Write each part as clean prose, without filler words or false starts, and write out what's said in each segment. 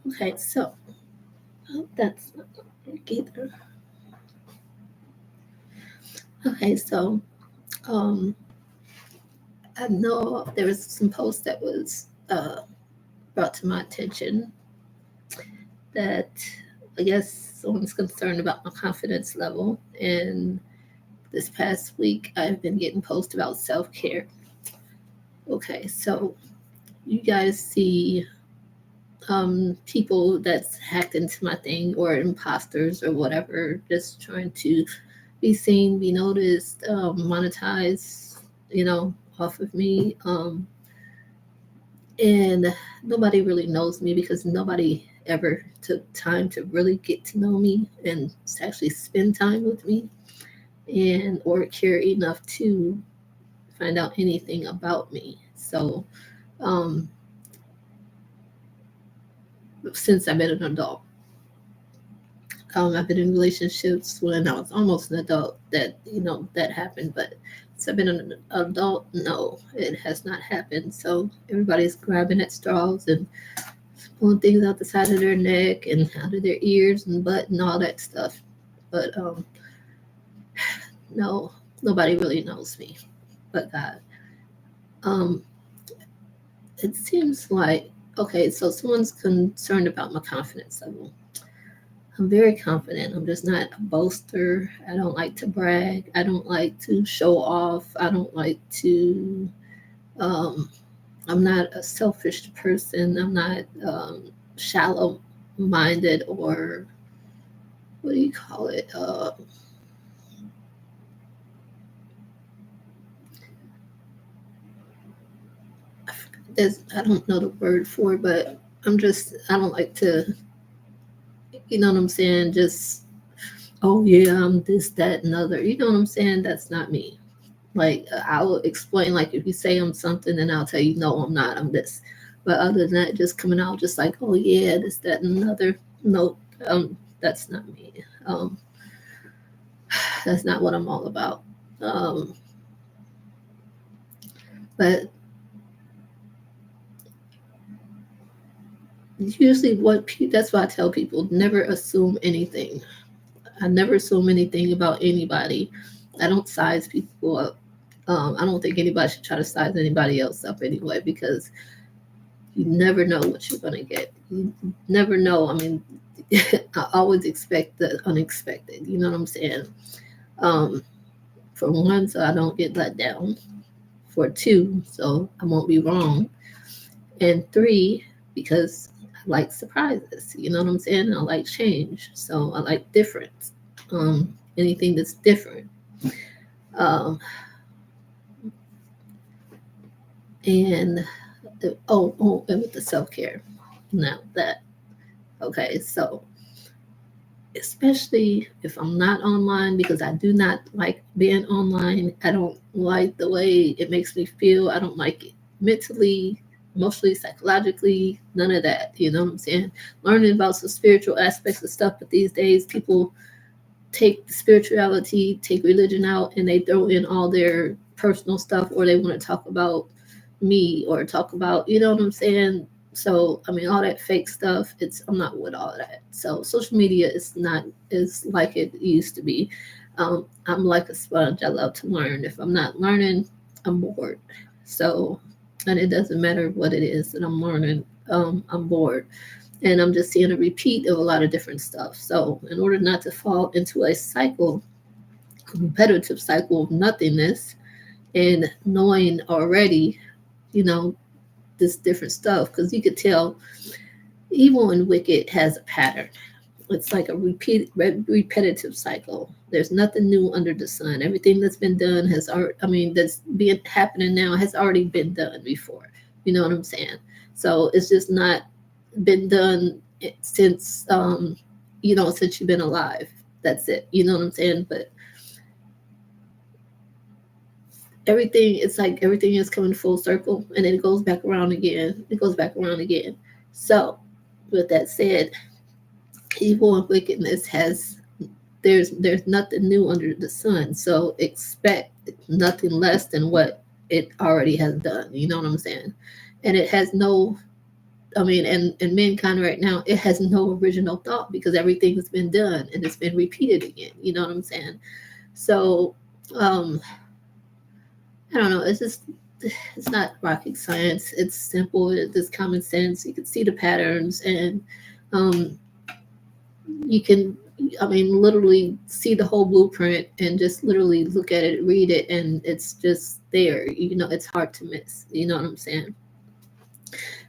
Okay, so that's not gonna work either. Okay, so um, I know there was some post that was brought to my attention that I guess someone's concerned about my confidence level. And this past week, I've been getting posts about self care. Okay, so you guys see people that's hacked into my thing or imposters or whatever, just trying to be seen, be noticed, monetize, off of me. And nobody really knows me because nobody ever took time to really get to know me and to actually spend time with me and or care enough to find out anything about me. So um, since I've been an adult, I've been in relationships when I was almost an adult that that happened, but since I've been an adult, no, it has not happened. So everybody's grabbing at straws and pulling things out the side of their neck and out of their ears and butt and all that stuff. But no, nobody really knows me but God. Um, it seems like okay, so someone's concerned about my confidence level. I'm very confident. I'm just not a boaster. I don't like to brag. I don't like to show off. I don't like to. Um, I'm not a selfish person. I'm not shallow minded or what do you call it? I don't know the word for it, but I don't like to, you know what I'm saying? Just, oh yeah, I'm this, that, and other. You know what I'm saying? That's not me. Like, I'll explain, like, if you say I'm something, then I'll tell you, no, I'm not, I'm this. But other than that, just coming out just like, oh yeah, this, that, and another. No, that's not me. Um, that's not what I'm all about. Um, but usually, that's why I tell people never assume anything. I never assume anything about anybody. I don't size people up. I don't think anybody should try to size anybody else up anyway because you never know what you're going to get. You never know. I mean, I always expect the unexpected. You know what I'm saying? Um, for one, so I don't get let down. For two, so I won't be wrong. And three, because I like surprises. You know what I'm saying? I like change. So I like difference. Anything that's different. Um, and and with the self care. Now that okay, so especially if I'm not online because I do not like being online. I don't like the way it makes me feel. I don't like it mentally, emotionally, psychologically, none of that. You know what I'm saying? Learning about some spiritual aspects of stuff, but these days people take spirituality, take religion out, and they throw in all their personal stuff, or they want to talk about me or talk about, you know what I'm saying? So I mean, all that fake stuff. I'm not with all of that. So social media is not is like it used to be. I'm like a sponge. I love to learn. If I'm not learning, I'm bored. So, and it doesn't matter what it is that I'm learning. I'm bored and I'm just seeing a repeat of a lot of different stuff. So, in order not to fall into a cycle, competitive cycle of nothingness, and knowing already, you know, this different stuff, because you could tell evil and wicked has a pattern. It's like a repetitive cycle. There's nothing new under the sun. Everything that's been done has already, I mean, that's being happening now has already been done before. You know what I'm saying? So it's just not been done since since you've been alive. That's it. You know what I'm saying? But everything, it's like everything is coming full circle and then it goes back around again. It goes back around again. So with that said, evil and wickedness has there's nothing new under the sun. So expect nothing less than what it already has done. You know what I'm saying? And it has no I mean, and mankind right now, it has no original thought because everything has been done and it's been repeated again. You know what I'm saying? So, um, I don't know. It's just, it's not rocket science. It's simple. It's common sense. You can see the patterns, and um, you can, I mean, literally see the whole blueprint and just literally look at it, read it, and it's just there. You know, it's hard to miss. You know what I'm saying?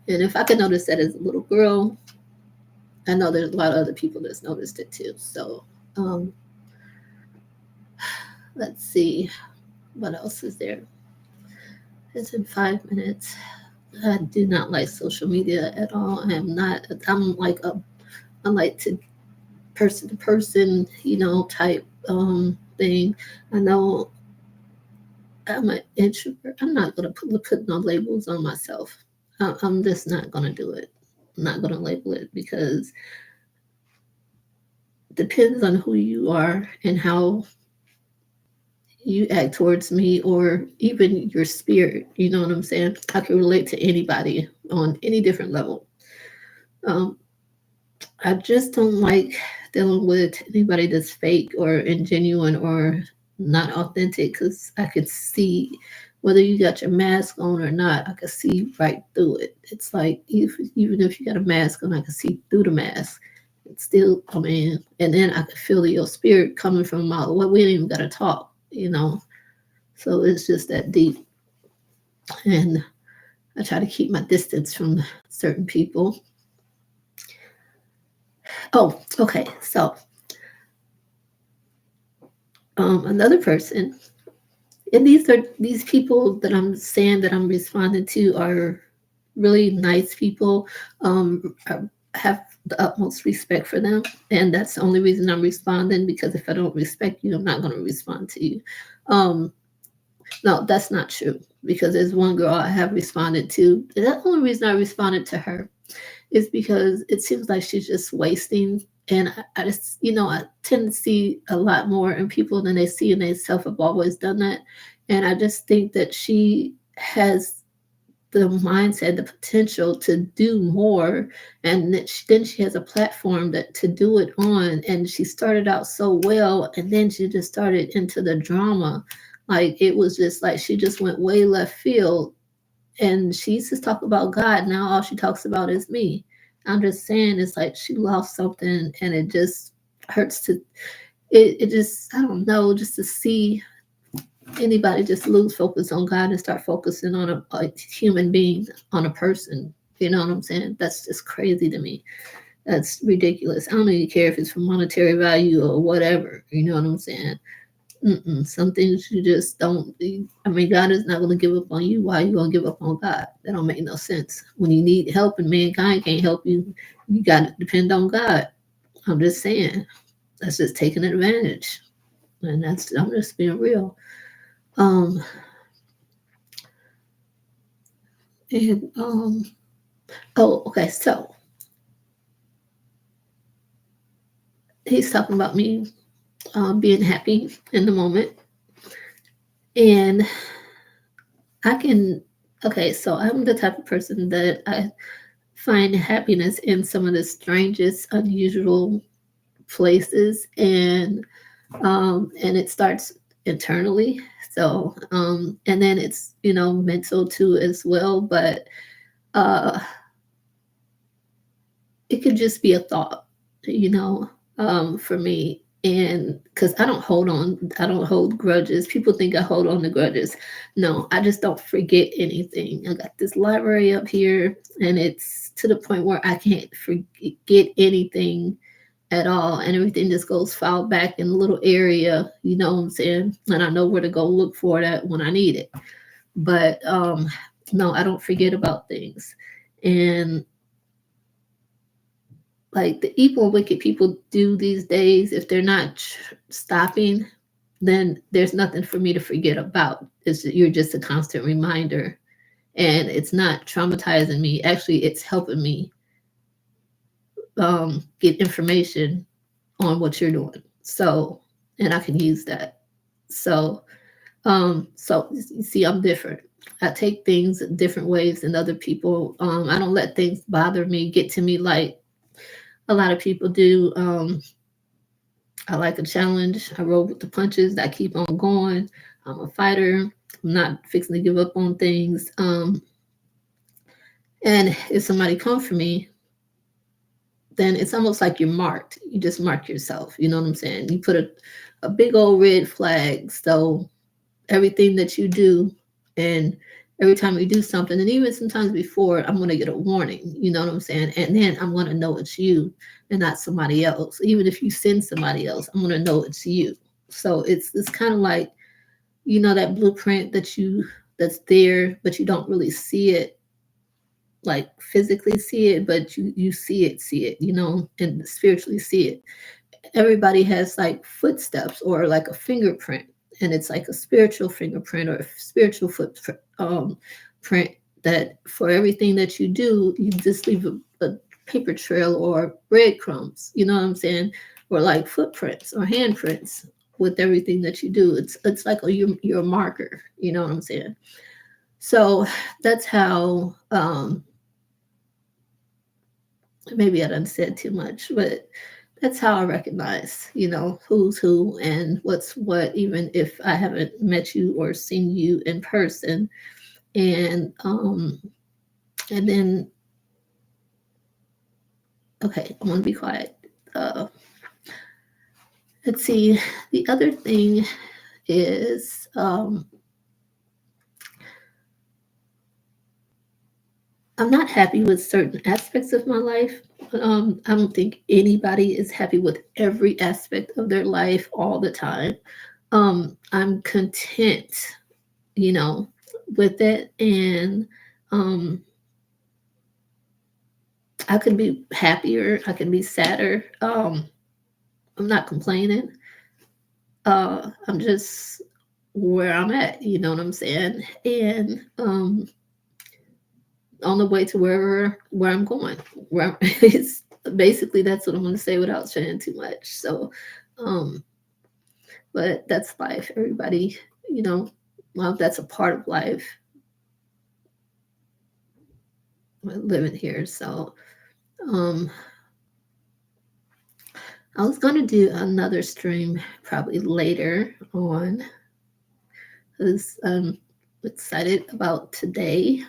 And if I could notice that as a little girl, I know there's a lot of other people that's noticed it too. So, um, let's see what else is there. It's in 5 minutes. I do not like social media at all. I am not. I'm like a. I like to person, you know, type thing. I know I'm an introvert. I'm not gonna put no labels on myself. I'm just not gonna do it. I'm not gonna label it because it depends on who you are and how you act towards me, or even your spirit. You know what I'm saying? I can relate to anybody on any different level. Um, I just don't like dealing with anybody that's fake or ingenuine or not authentic, because I could see whether you got your mask on or not. I could see right through it. It's like even if you got a mask on, I could see through the mask. It's still, I mean, and then I could feel your spirit coming from a mile away. We ain't even got to talk, you know. So it's just that deep. And I try to keep my distance from certain people. Oh, okay. So another person, and these people that I'm saying that I'm responding to are really nice people. I have the utmost respect for them, and that's the only reason I'm responding, because if I don't respect you, I'm not going to respond to you. Um, no, that's not true, because there's one girl I have responded to. And that's the only reason I responded to her is because it seems like she's just wasting. And I just, you know, I tend to see a lot more in people than they see in themselves. I've always done that. And I just think that she has the mindset, the potential to do more, and that then she has a platform that to do it on. And she started out so well, and then she just started into the drama. Like it was just like she just went way left field, and she used to talk about God. Now all she talks about is me. I'm just saying, it's like she lost something, and it just hurts to it just, I don't know, just to see anybody just lose focus on God and start focusing on a human being, on a person. You know what I'm saying? That's just crazy to me. That's ridiculous. I don't even care if it's for monetary value or whatever. You know what I'm saying? Some things you just don't. I mean, God is not going to give up on you. Why are you going to give up on God? That don't make no sense. When you need help and mankind can't help you, you got to depend on God. I'm just saying. That's just taking advantage, and that's, I'm just being real. Um, and oh, okay. So he's talking about me being happy in the moment, and I can. Okay, so I'm the type of person that I find happiness in some of the strangest, unusual places, and it starts internally. So and then it's, you know, mental too as well, but uh it could just be a thought, you know, for me. And because I don't hold grudges. People think I hold on to grudges. No, I just don't forget anything. I got this library up here, and it's to the point where I can't forget anything at all. And everything just goes filed back in a little area, you know what I'm saying? And I know where to go look for that when I need it. But no, I don't forget about things. And like the evil wicked people do these days, if they're not stopping, then there's nothing for me to forget about. You're just a constant reminder, and it's not traumatizing me. Actually, it's helping me get information on what you're doing. So, and I can use that. So so you see, I'm different. I take things different ways than other people. I don't let things bother me, get to me like a lot of people do. I like a challenge. I roll with the punches. I keep on going. I'm a fighter. I'm not fixing to give up on things. And if somebody comes for me, then it's almost like you're marked. You just mark yourself. You know what I'm saying? You put a big old red flag. So everything that you do, and every time you do something, and even sometimes before, I'm going to get a warning. You know what I'm saying? And then I'm going to know it's you and not somebody else. Even if you send somebody else, I'm going to know it's you. So it's kind of like, that blueprint that's there, but you don't really see it, like physically see it, but you see it, and spiritually see it. Everybody has like footsteps or like a fingerprint, and it's like a spiritual fingerprint or a spiritual footprint, print, that for everything that you do, you just leave a paper trail or breadcrumbs, you know what I'm saying, or like footprints or handprints with everything that you do. It's like you're a marker, you know what I'm saying. So that's how, maybe I done said too much, but that's how I recognize, who's who and what's what, even if I haven't met you or seen you in person. And then, okay, I'm gonna be quiet. Uh, let's see. The other thing is, I'm not happy with certain aspects of my life. I don't think anybody is happy with every aspect of their life all the time. I'm content, you know, with it, and um, I could be happier. I can be sadder. I'm not complaining. I'm just where I'm at. You know what I'm saying? And on the way to where I'm going. It's basically, that's what I'm going to say without saying too much. So, um, but that's life. Everybody, you know, well, that's a part of life, living here. So, um, I was going to do another stream probably later on because I'm excited about today.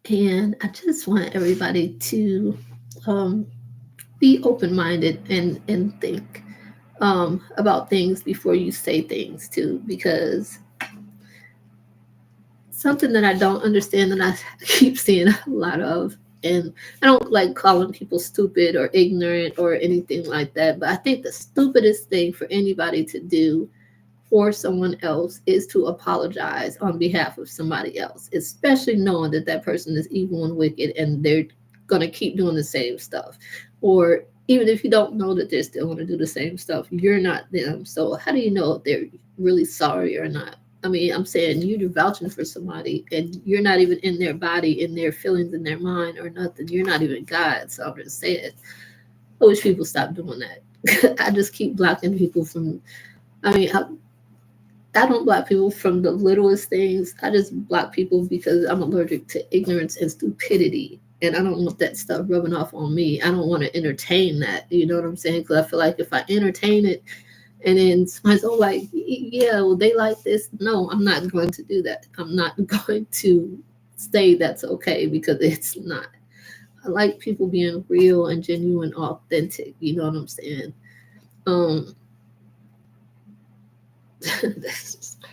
And I just want everybody to um, be open minded and think about things before you say things too, because something that I don't understand that I keep seeing a lot of, and I don't like calling people stupid or ignorant or anything like that, but I think the stupidest thing for anybody to do for someone else is to apologize on behalf of somebody else, especially knowing that that person is evil and wicked and they're going to keep doing the same stuff. Or even if you don't know that they're still going to do the same stuff, you're not them. So how do you know if they're really sorry or not? I mean, I'm saying you're vouching for somebody and you're not even in their body, in their feelings, in their mind or nothing. You're not even God. So I'm just saying, I wish people stop doing that. I just keep blocking people from, I mean, I don't block people from the littlest things. I just block people because I'm allergic to ignorance and stupidity. And I don't want that stuff rubbing off on me. I don't want to entertain that. You know what I'm saying? Because I feel like if I entertain it and then somebody's all like, yeah, well, they like this. No, I'm not going to do that. I'm not going to say that's okay because it's not. I like people being real and genuine, authentic. You know what I'm saying? Um, that's just,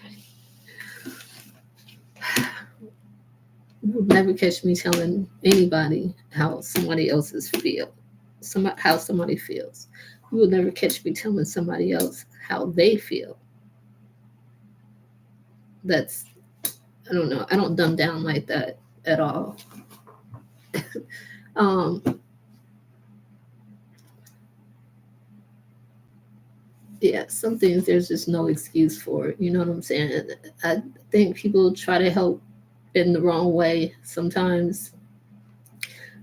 you would never catch me telling anybody how somebody else's feel, how somebody feels. You would never catch me telling somebody else how they feel. That's, I don't know. I don't dumb down like that at all. Um, yeah, some things there's just no excuse for. You know what I'm saying? I think people try to help in the wrong way sometimes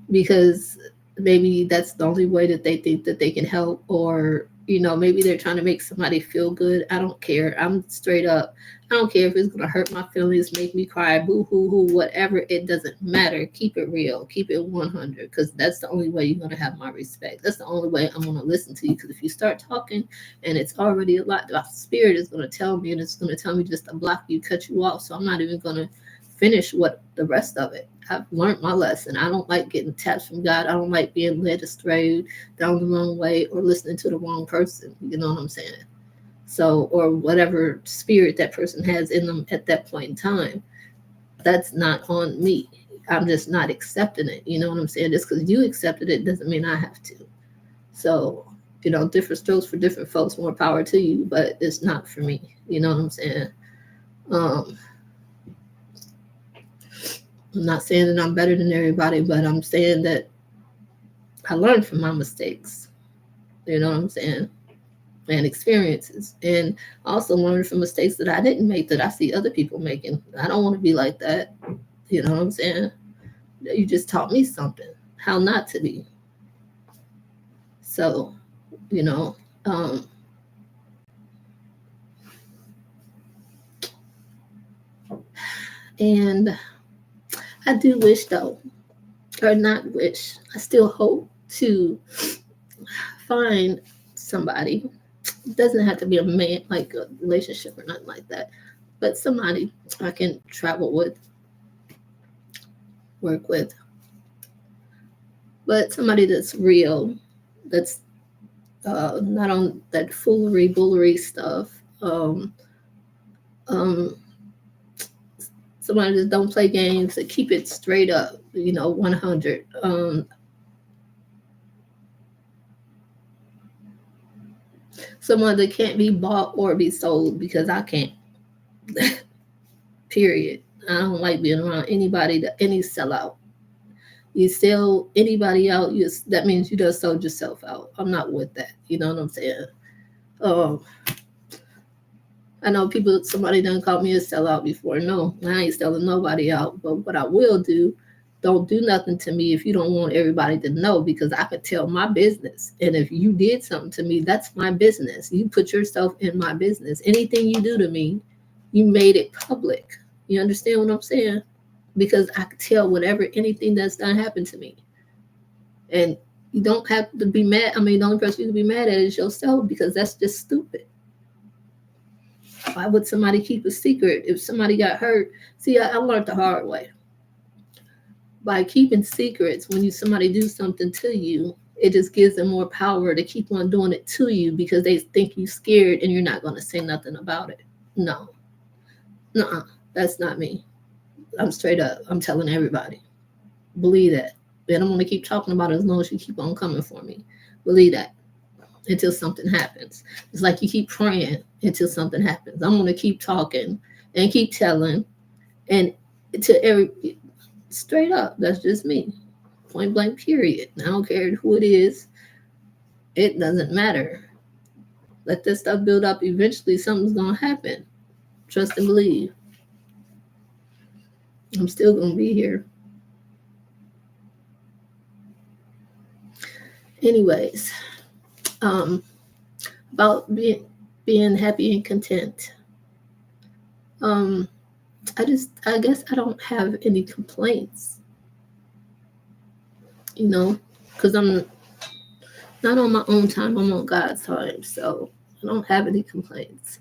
because maybe that's the only way that they think that they can help, or maybe they're trying to make somebody feel good. I don't care. I'm straight up. I don't care if it's going to hurt my feelings, make me cry, boo hoo hoo, whatever. It doesn't matter. Keep it real. Keep it 100, because that's the only way you're going to have my respect. That's the only way I'm going to listen to you, because if you start talking and it's already a lot, the spirit is going to tell me, and it's going to tell me just to block you, cut you off. So I'm not even going to finish what the rest of it. I've learned my lesson. I don't like getting taps from God. I don't like being led astray down the wrong way or listening to the wrong person. You know what I'm saying? So, or whatever spirit that person has in them at that point in time, that's not on me. I'm just not accepting it. You know what I'm saying? Just because you accepted it doesn't mean I have to. So, different strokes for different folks, more power to you, but it's not for me. You know what I'm saying? I'm not saying that I'm better than everybody, but I'm saying that I learned from my mistakes. You know what I'm saying? And experiences. And also learned from mistakes that I didn't make that I see other people making. I don't want to be like that. You know what I'm saying? You just taught me something, how not to be. So, and I do wish though, or not wish, I still hope to find somebody. It doesn't have to be a man, like a relationship or nothing like that, but somebody I can travel with, work with, but somebody that's real, that's not on that foolery, bullery stuff. Somebody that don't play games, that keep it straight up, 100. Someone that can't be bought or be sold, because I can't. Period. I don't like being around anybody, any sellout. You sell anybody out, that means you just sold yourself out. I'm not with that. You know what I'm saying? I know somebody done called me a sellout before. No, I ain't selling nobody out. But what I will do, don't do nothing to me if you don't want everybody to know, because I could tell my business. And if you did something to me, that's my business. You put yourself in my business. Anything you do to me, you made it public. You understand what I'm saying? Because I could tell anything that's done happened to me. And you don't have to be mad. I mean, the only person you can be mad at is yourself, because that's just stupid. Why would somebody keep a secret if somebody got hurt? See, I learned the hard way. By keeping secrets, when somebody do something to you, it just gives them more power to keep on doing it to you, because they think you're scared and you're not going to say nothing about it. No. Nuh-uh. That's not me. I'm straight up. I'm telling everybody. Believe that. And I'm going to keep talking about it as long as you keep on coming for me. Believe that. Until something happens. It's like you keep praying until something happens. I'm going to keep talking and keep telling, and straight up, that's just me. Point blank, period. I don't care who it is. It doesn't matter. Let this stuff build up. Eventually something's going to happen. Trust and believe. I'm still going to be here. Anyways, about being happy and content. I guess I don't have any complaints, because I'm not on my own time, I'm on God's time, so I don't have any complaints.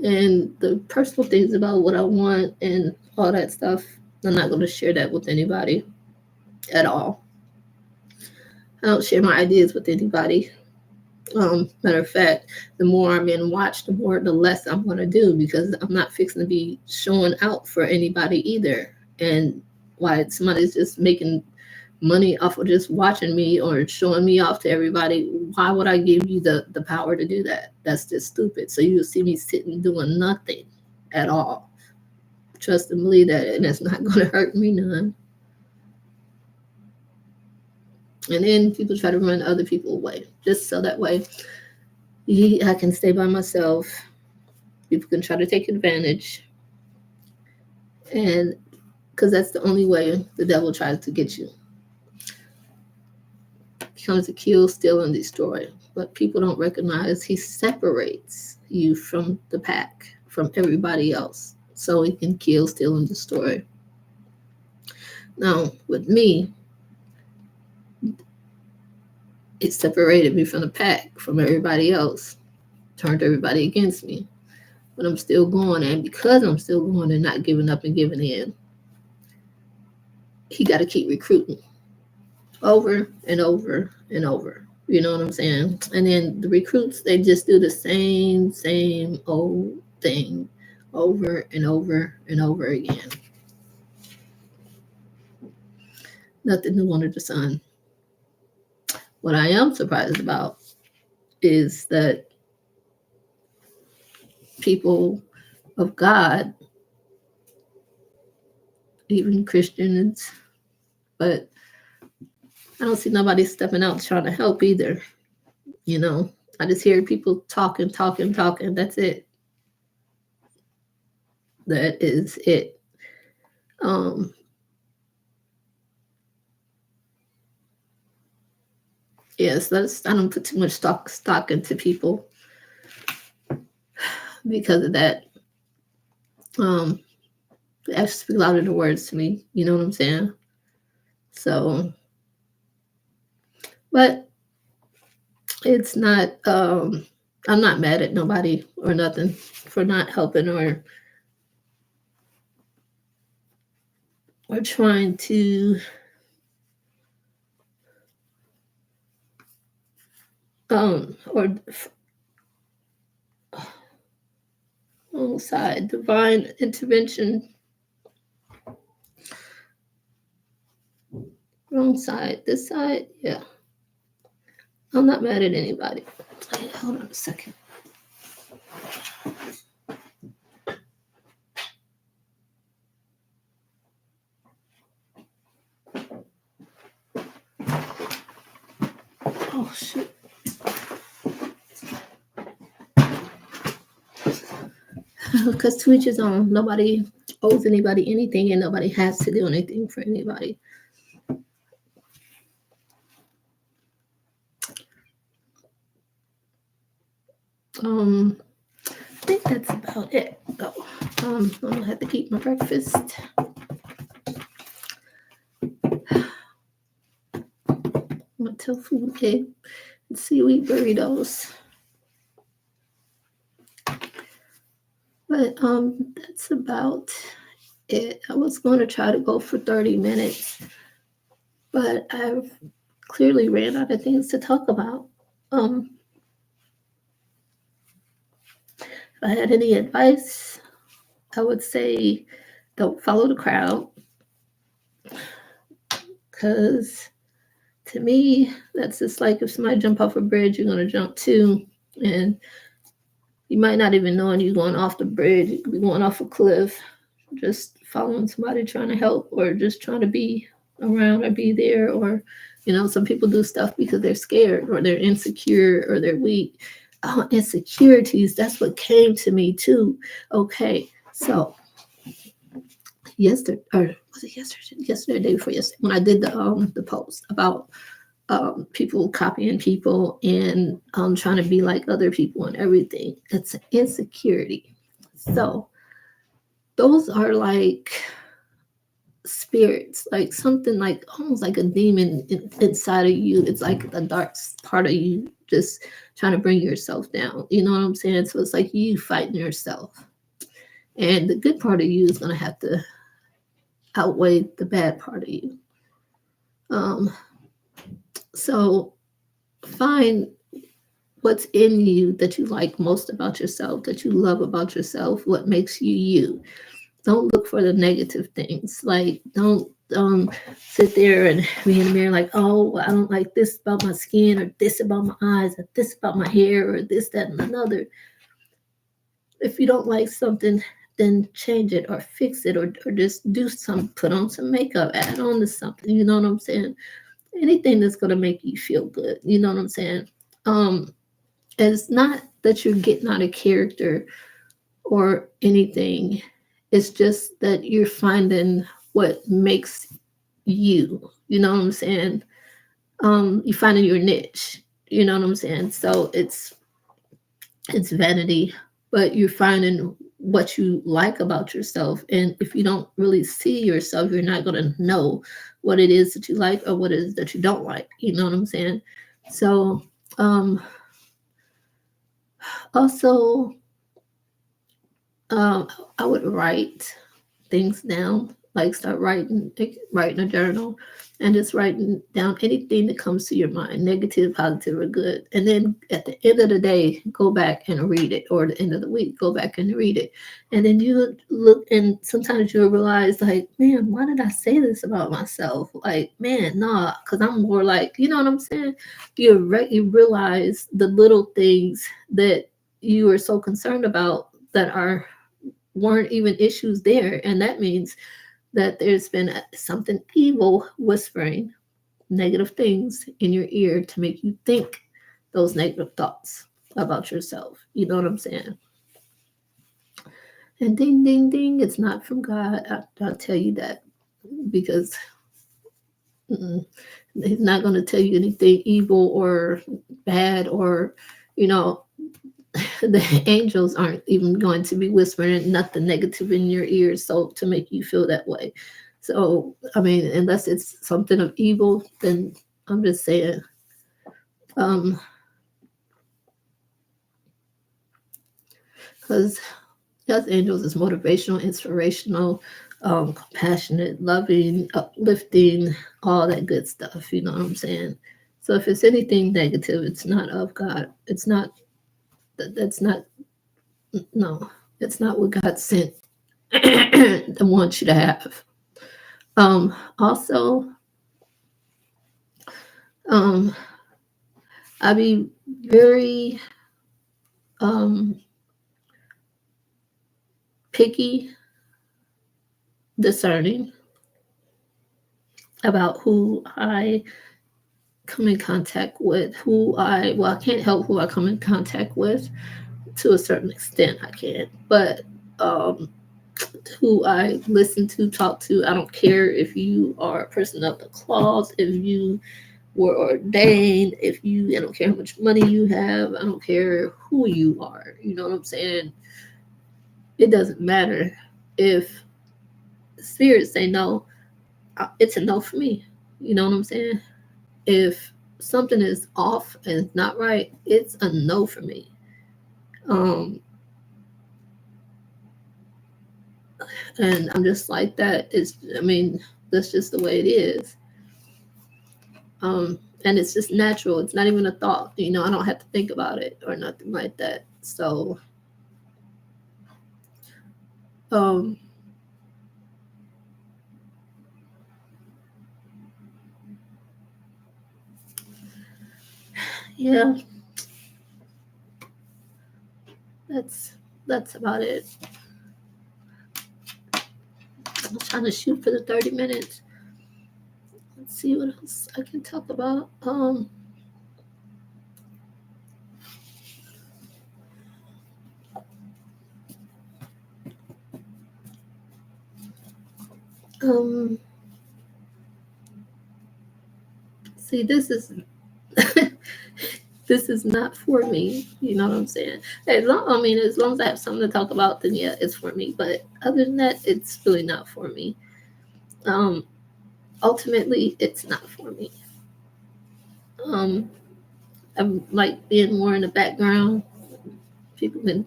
And the personal things about what I want and all that stuff, I'm not going to share that with anybody at all. I don't share my ideas with anybody. Matter of fact, the more I'm being watched, the less I'm going to do, because I'm not fixing to be showing out for anybody either. And why somebody's just making money off of just watching me or showing me off to everybody, why would I give you the power to do that? That's just stupid. So you'll see me sitting doing nothing at all. Trust and believe that, and it's not going to hurt me none. And then people try to run other people away, just so that way I can stay by myself. People can try to take advantage, and because that's the only way the devil tries to get you. comes to kill, steal, and destroy. But people don't recognize he separates you from the pack, from everybody else, so he can kill, steal, and destroy. Now, with me, it separated me from the pack, from everybody else, turned everybody against me. But I'm still going, and because I'm still going and not giving up and giving in, he got to keep recruiting over and over and over. You know what I'm saying? And then the recruits, they just do the same old thing over and over and over again. Nothing new under the sun. What I am surprised about is that people of God, even Christians, but I don't see nobody stepping out trying to help either. You know, I just hear people talking. That's it. That is it. Um, yes, I don't put too much stock into people because of that. They actually speak louder than words to me. You know what I'm saying? So, but it's not. I'm not mad at nobody or nothing for not helping or trying to or wrong side, divine intervention. Wrong side, this side, yeah. I'm not mad at anybody. Hey, hold on a second. Oh shit. Because to each his own. Nobody owes anybody anything, and nobody has to do anything for anybody. I think that's about it. Oh, I'm gonna have to eat my breakfast. My tofu egg and seaweed burritos. But that's about it. I was going to try to go for 30 minutes, but I've clearly ran out of things to talk about. If I had any advice, I would say don't follow the crowd, because to me, that's just like if somebody jump off a bridge, you're going to jump too, and you might not even know you're going off the bridge. You could be going off a cliff, just following somebody trying to help, or just trying to be around or be there. Or, some people do stuff because they're scared or they're insecure or they're weak. Insecurities, that's what came to me too. Okay, so yesterday, or was it yesterday, day before yesterday, when I did the post about people copying people and trying to be like other people and everything. It's an insecurity. So those are like spirits, like something like almost like a demon inside of you. It's like the dark part of you just trying to bring yourself down. You know what I'm saying? So it's like you fighting yourself. And the good part of you is going to have to outweigh the bad part of you. So find what's in you that you like most about yourself, that you love about yourself, what makes you you. Don't look for the negative things. Like, don't sit there and be in the mirror like, oh, I don't like this about my skin, or this about my eyes, or this about my hair, or this, that, and another. If you don't like something, then change it or fix it, or just do some, put on some makeup, add on to something. You know what I'm saying? Anything that's going to make you feel good. You know what I'm saying? It's not that you're getting out of character or anything. It's just that you're finding what makes you. You know what I'm saying? You finding your niche. You know what I'm saying? So it's vanity, but you're finding what you like about yourself. And if you don't really see yourself, you're not going to know what it is that you like or what it is that you don't like. You know what I'm saying? So, um, also, um, I would write things down, like start writing, writing a journal, and just writing down anything that comes to your mind, negative, positive, or good. And then at the end of the day, go back and read it, or the end of the week, go back and read it. And then you look, and sometimes you'll realize, like, man, why did I say this about myself? Like, man, nah, because I'm more like, you know what I'm saying? You realize the little things that you are so concerned about that are weren't even issues there. And that means that there's been something evil whispering negative things in your ear to make you think those negative thoughts about yourself. You know what I'm saying? And ding, ding, ding, it's not from God. I'll tell you that because mm, He's not going to tell you anything evil or bad or, you know, the angels aren't even going to be whispering nothing negative in your ears so to make you feel that way. So I mean, unless it's something of evil, then I'm just saying, um because God's angels is motivational, inspirational, compassionate, loving, uplifting, all that good stuff, you know what I'm saying? So if it's anything negative, it's not of God. It's not that's not, no, it's not what God sent and wants you to have. Also, um, I be very um picky, discerning about who I come in contact with, I can't help who I come in contact with to a certain extent. I can, but um, who I listen to, talk to. I don't care if you are a person of the cloth, if you were ordained, if you, I don't care how much money you have, I don't care who you are. You know what I'm saying? It doesn't matter. If spirits say no, it's a no for me. You know what I'm saying? If something is off and it's not right, it's a no for me. Um, and I'm just like that. It's, I mean, that's just the way it is. And it's just natural. It's not even a thought. You know, I don't have to think about it or nothing like that. So, um, yeah, that's that's about it. I'm trying to shoot for the 30 minutes. Let's see what else I can talk about. Um, See, this is this is not for me. You know what I'm saying? I mean, as long as I have something to talk about, then yeah, it's for me. But other than that, it's really not for me. Um, Ultimately, it's not for me. Um, I'm like being more in the background. People can,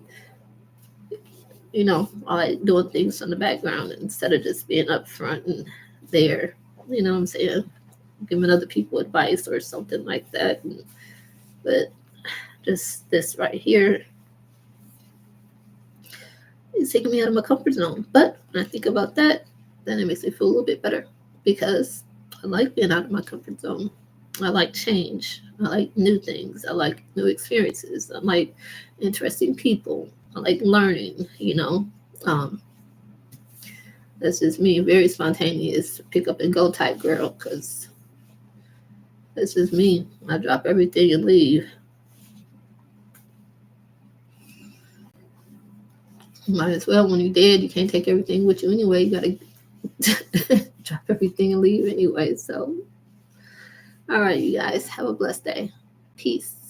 I like doing things in the background instead of just being up front and there. You know what I'm saying? Giving other people advice or something like that. But just this right here is taking me out of my comfort zone. But when I think about that, then it makes me feel a little bit better because I like being out of my comfort zone. I like change. I like new things. I like new experiences. I like interesting people. I like learning. Um, that's just me, very spontaneous, pick up and go type girl because that's just me. I drop everything and leave. Might as well, when you're dead, you can't take everything with you anyway. You gotta drop everything and leave anyway. So All right, you guys, have a blessed day. Peace.